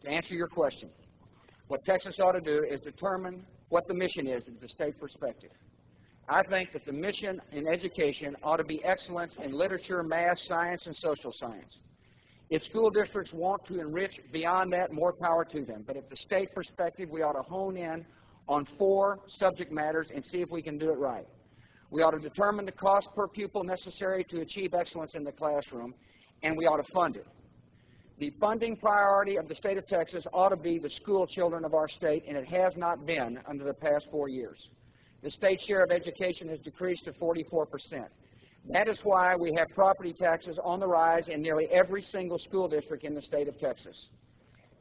To answer your question, what Texas ought to do is determine what the mission is in the state perspective. I think that the mission in education ought to be excellence in literature, math, science, and social science. If school districts want to enrich beyond that, more power to them. But at the state perspective, we ought to hone in on 4 subject matters and see if we can do it right. We ought to determine the cost per pupil necessary to achieve excellence in the classroom, and we ought to fund it. The funding priority of the state of Texas ought to be the school children of our state, and it has not been under the past 4 years. The state share of education has decreased to 44%. That is why we have property taxes on the rise in nearly every single school district in the state of Texas.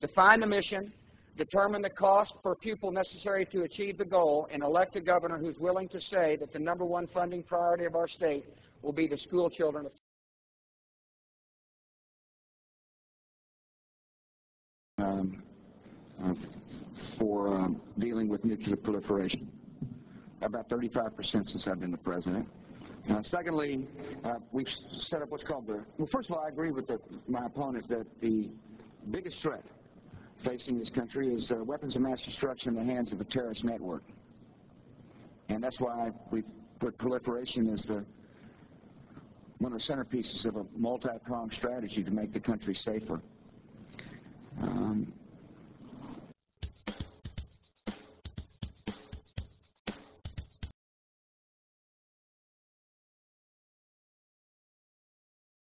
Define the mission, determine the cost per pupil necessary to achieve the goal, and elect a governor who's willing to say that the #1 funding priority of our state will be the school children of for dealing with nuclear proliferation. About 35% since I've been the president. Secondly, we've set up what's called the, well, first of all, I agree with my opponent that the biggest threat facing this country is weapons of mass destruction in the hands of a terrorist network. And that's why we've put proliferation as one of the centerpieces of a multi-pronged strategy to make the country safer.